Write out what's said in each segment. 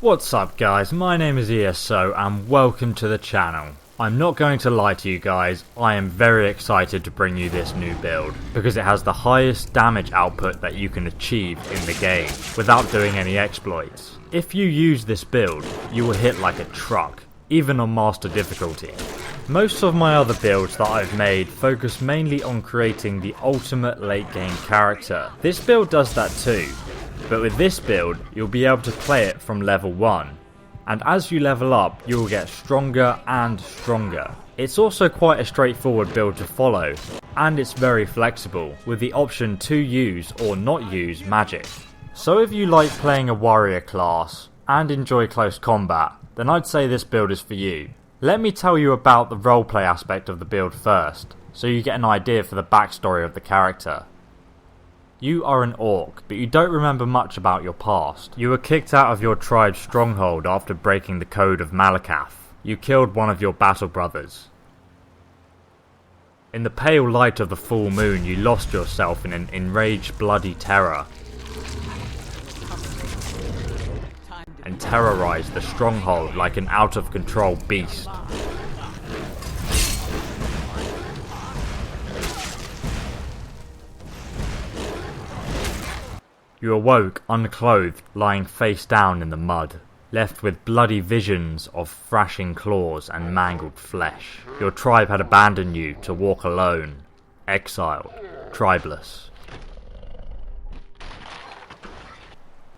What's up guys, my name is ESO and welcome to the channel. I'm not going to lie to you guys, I am very excited to bring you this new build, because it has the highest damage output that you can achieve in the game, without doing any exploits. If you use this build, you will hit like a truck, even on master difficulty. Most of my other builds that I've made focus mainly on creating the ultimate late game character. This build does that too, but with this build you'll be able to play it from level 1, and as you level up you will get stronger and stronger. It's also quite a straightforward build to follow, and it's very flexible with the option to use or not use magic. So if you like playing a warrior class and enjoy close combat, then I'd say this build is for you. Let me tell you about the roleplay aspect of the build first, so you get an idea for the backstory of the character. You are an orc, but you don't remember much about your past. You were kicked out of your tribe's stronghold after breaking the code of Malakath. You killed one of your battle brothers. In the pale light of the full moon, you lost yourself in an enraged bloody terror and terrorized the stronghold like an out-of-control beast. You awoke unclothed, lying face down in the mud, left with bloody visions of thrashing claws and mangled flesh. Your tribe had abandoned you to walk alone, exiled, tribeless.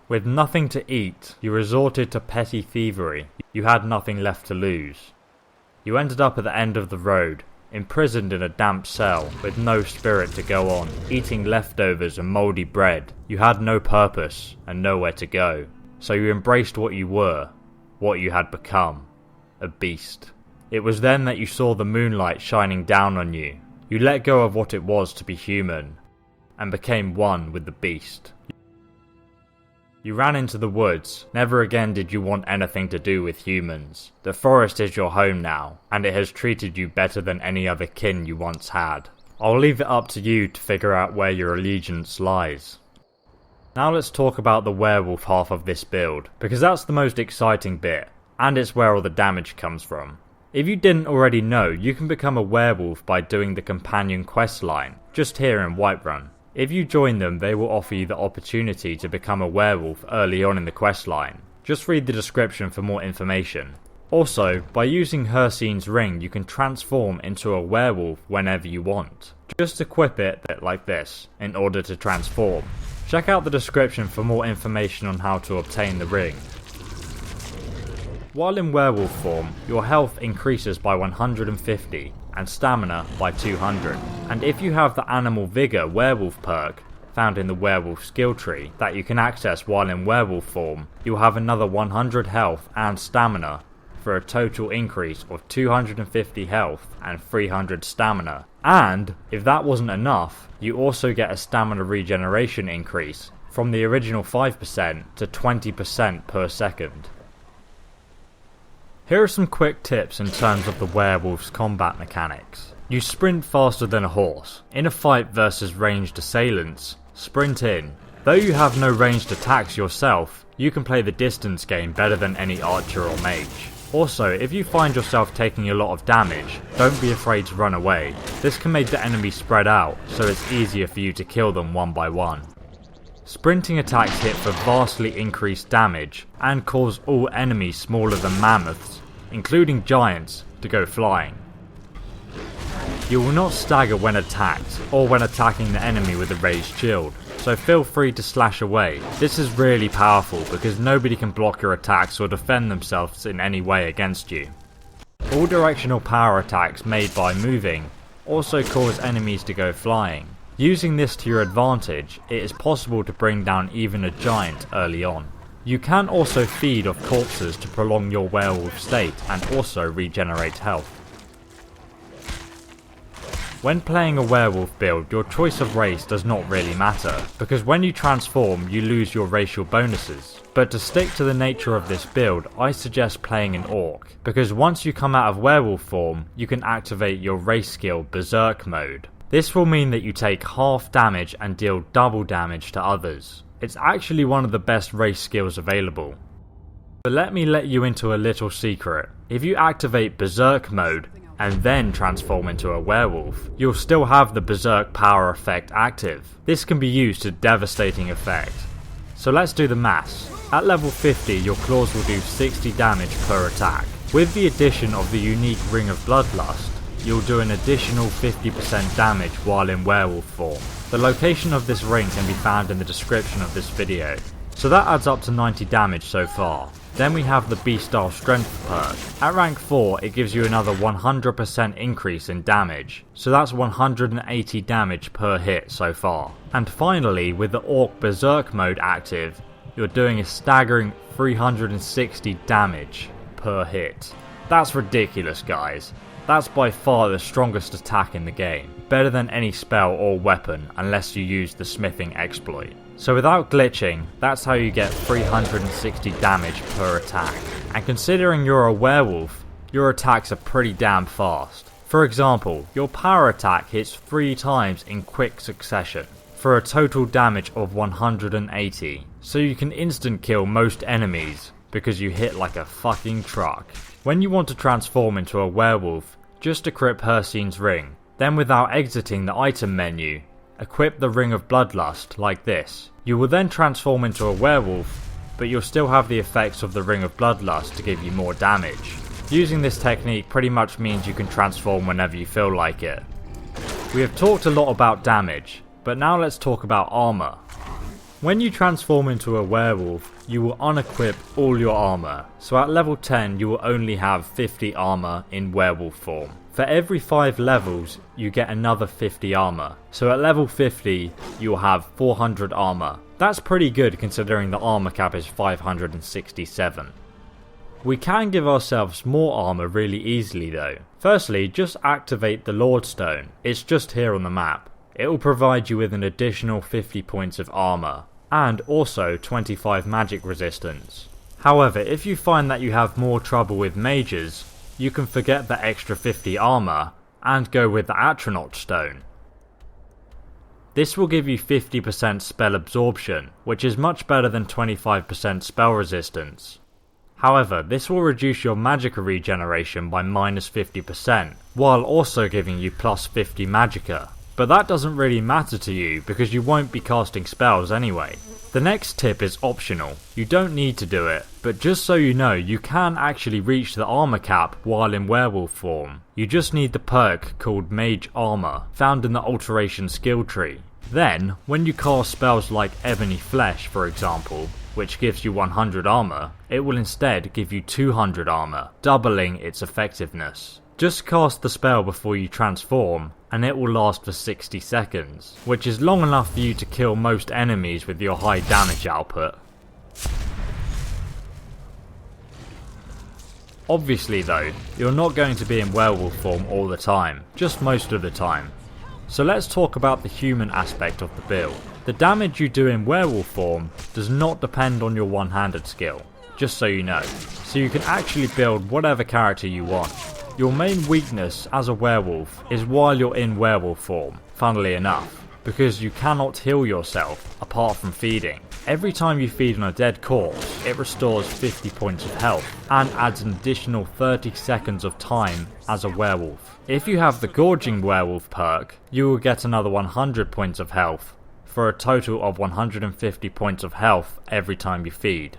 With nothing to eat, you resorted to petty thievery. You had nothing left to lose. You ended up at the end of the road, imprisoned in a damp cell, with no spirit to go on, eating leftovers and mouldy bread. You had no purpose and nowhere to go, so you embraced what you were, what you had become, a beast. It was then that you saw the moonlight shining down on you. You let go of what it was to be human, and became one with the beast. You ran into the woods. Never again did you want anything to do with humans. The forest is your home now, and it has treated you better than any other kin you once had. I'll leave it up to you to figure out where your allegiance lies. Now let's talk about the werewolf half of this build, because that's the most exciting bit, and it's where all the damage comes from. If you didn't already know, you can become a werewolf by doing the companion quest line, just here in Whiterun. If you join them, they will offer you the opportunity to become a werewolf early on in the questline. Just read the description for more information. Also, by using Hircine's ring, you can transform into a werewolf whenever you want. Just equip it like this, in order to transform. Check out the description for more information on how to obtain the ring. While in werewolf form, your health increases by 150 and stamina by 200. And if you have the Animal Vigor werewolf perk found in the Werewolf Skill Tree that you can access while in werewolf form, you'll have another 100 health and stamina for a total increase of 250 health and 300 stamina. And if that wasn't enough, you also get a stamina regeneration increase from the original 5% to 20% per second. Here are some quick tips in terms of the werewolf's combat mechanics. You sprint faster than a horse. In a fight versus ranged assailants, sprint in. Though you have no ranged attacks yourself, you can play the distance game better than any archer or mage. Also, if you find yourself taking a lot of damage, don't be afraid to run away. This can make the enemy spread out, so it's easier for you to kill them one by one. Sprinting attacks hit for vastly increased damage and cause all enemies smaller than mammoths, including giants, to go flying. You will not stagger when attacked or when attacking the enemy with a raised shield, so feel free to slash away. This is really powerful because nobody can block your attacks or defend themselves in any way against you. All directional power attacks made by moving also cause enemies to go flying. Using this to your advantage, it is possible to bring down even a giant early on. You can also feed off corpses to prolong your werewolf state and also regenerate health. When playing a werewolf build, your choice of race does not really matter, because when you transform you lose your racial bonuses. But to stick to the nature of this build, I suggest playing an orc, because once you come out of werewolf form, you can activate your race skill Berserk mode. This will mean that you take half damage and deal double damage to others. It's actually one of the best race skills available. But let me let you into a little secret. If you activate Berserk mode and then transform into a werewolf, you'll still have the Berserk power effect active. This can be used to devastating effect. So let's do the maths. At level 50, your claws will do 60 damage per attack. With the addition of the unique Ring of Bloodlust, you'll do an additional 50% damage while in werewolf form. The location of this ring can be found in the description of this video. So that adds up to 90 damage so far. Then we have the Beastyle Strength perk. At rank 4 it gives you another 100% increase in damage, so that's 180 damage per hit so far. And finally, with the Orc Berserk mode active, you're doing a staggering 360 damage per hit. That's ridiculous, guys. That's by far the strongest attack in the game, better than any spell or weapon unless you use the smithing exploit. So without glitching, that's how you get 360 damage per attack. And considering you're a werewolf, your attacks are pretty damn fast. For example, your power attack hits 3 times in quick succession, for a total damage of 180. So you can instant kill most enemies, because you hit like a fucking truck. When you want to transform into a werewolf, just equip Hircine's ring. Then without exiting the item menu, equip the Ring of Bloodlust like this. You will then transform into a werewolf, but you'll still have the effects of the Ring of Bloodlust to give you more damage. Using this technique pretty much means you can transform whenever you feel like it. We have talked a lot about damage, but now let's talk about armor. When you transform into a werewolf, you will unequip all your armor, so at level 10 you will only have 50 armor in werewolf form. For every 5 levels you get another 50 armor, so at level 50 you will have 400 armor. That's pretty good considering the armor cap is 567. We can give ourselves more armor really easily though. Firstly, just activate the Lordstone. It's just here on the map. It will provide you with an additional 50 points of armor, and also 25 magic resistance. However, if you find that you have more trouble with mages, you can forget the extra 50 armor and go with the Atronach Stone. This will give you 50% spell absorption, which is much better than 25% spell resistance. However, this will reduce your magicka regeneration by minus 50%, while also giving you plus 50 magicka. But that doesn't really matter to you because you won't be casting spells anyway. The next tip is optional. You don't need to do it, but just so you know, you can actually reach the armor cap while in werewolf form. You just need the perk called Mage Armor, found in the Alteration Skill Tree. Then, when you cast spells like Ebony Flesh for example, which gives you 100 armor, it will instead give you 200 armor, doubling its effectiveness. Just cast the spell before you transform, and it will last for 60 seconds, which is long enough for you to kill most enemies with your high damage output. Obviously though, you're not going to be in werewolf form all the time, just most of the time. So let's talk about the human aspect of the build. The damage you do in werewolf form does not depend on your one-handed skill, just so you know, so you can actually build whatever character you want. Your main weakness as a werewolf is while you're in werewolf form, funnily enough, because you cannot heal yourself apart from feeding. Every time you feed on a dead corpse, it restores 50 points of health and adds an additional 30 seconds of time as a werewolf. If you have the Gorging Werewolf perk, you will get another 100 points of health, for a total of 150 points of health every time you feed.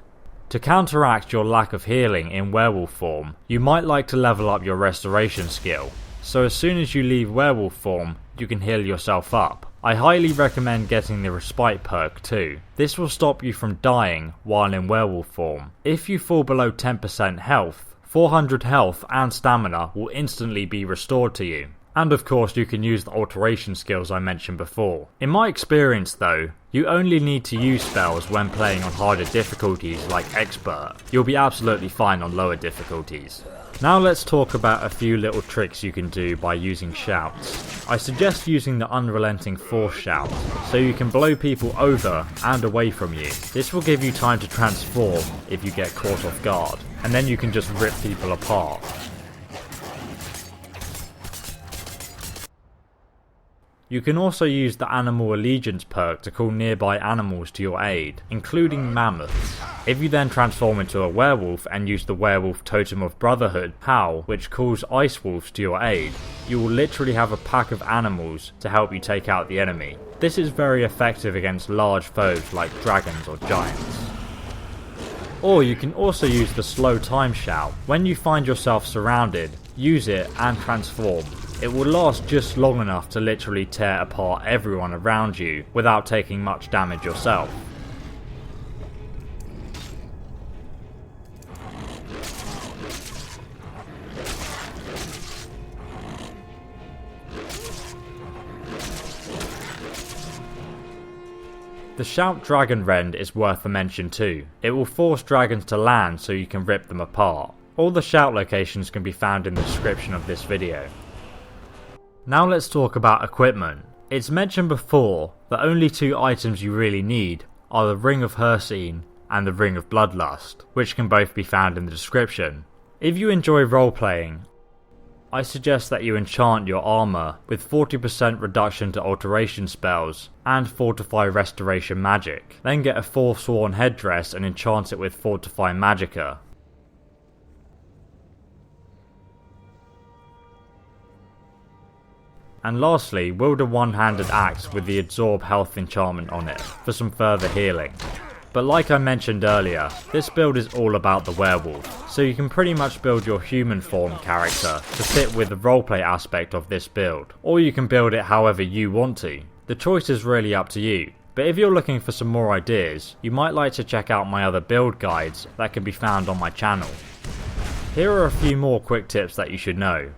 To counteract your lack of healing in werewolf form, you might like to level up your restoration skill, so as soon as you leave werewolf form, you can heal yourself up. I highly recommend getting the respite perk too. This will stop you from dying while in werewolf form. If you fall below 10% health, 400 health and stamina will instantly be restored to you. And of course you can use the alteration skills I mentioned before. In my experience though, you only need to use spells when playing on harder difficulties like Expert. You'll be absolutely fine on lower difficulties. Now let's talk about a few little tricks you can do by using shouts. I suggest using the Unrelenting Force Shout, so you can blow people over and away from you. This will give you time to transform if you get caught off guard, and then you can just rip people apart. You can also use the Animal Allegiance perk to call nearby animals to your aid, including mammoths. If you then transform into a werewolf and use the Werewolf Totem of Brotherhood, Howl, which calls ice wolves to your aid, you will literally have a pack of animals to help you take out the enemy. This is very effective against large foes like dragons or giants. Or you can also use the Slow Time Shout. When you find yourself surrounded, use it and transform. It will last just long enough to literally tear apart everyone around you without taking much damage yourself. The Shout Dragon Rend is worth a mention too. It will force dragons to land so you can rip them apart. All the Shout locations can be found in the description of this video. Now let's talk about equipment. It's mentioned before that only 2 items you really need are the Ring of Hircine and the Ring of Bloodlust, which can both be found in the description. If you enjoy roleplaying, I suggest that you enchant your armor with 40% reduction to alteration spells and Fortify Restoration Magic. Then get a Forsworn headdress and enchant it with Fortify Magicka. And lastly, wield a one-handed axe with the Absorb Health enchantment on it for some further healing. But like I mentioned earlier, this build is all about the werewolf, so you can pretty much build your human form character to fit with the roleplay aspect of this build, or you can build it however you want to. The choice is really up to you, but if you're looking for some more ideas, you might like to check out my other build guides that can be found on my channel. Here are a few more quick tips that you should know.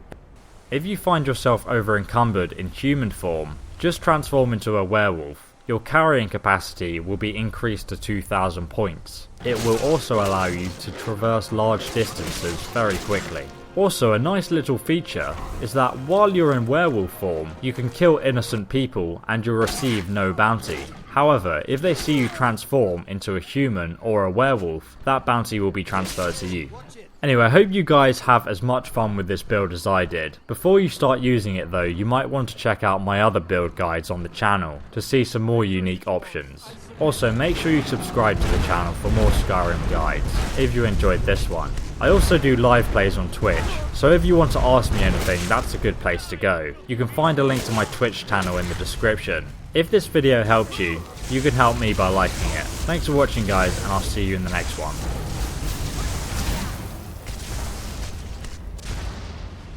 If you find yourself over encumbered in human form, just transform into a werewolf. Your carrying capacity will be increased to 2000 points. It will also allow you to traverse large distances very quickly. Also, a nice little feature is that while you're in werewolf form, you can kill innocent people and you'll receive no bounty. However, if they see you transform into a human or a werewolf, that bounty will be transferred to you. Anyway, I hope you guys have as much fun with this build as I did. Before you start using it though, you might want to check out my other build guides on the channel to see some more unique options. Also, make sure you subscribe to the channel for more Skyrim guides, if you enjoyed this one. I also do live plays on Twitch, so if you want to ask me anything, that's a good place to go. You can find a link to my Twitch channel in the description. If this video helped you, you can help me by liking it. Thanks for watching guys, and I'll see you in the next one.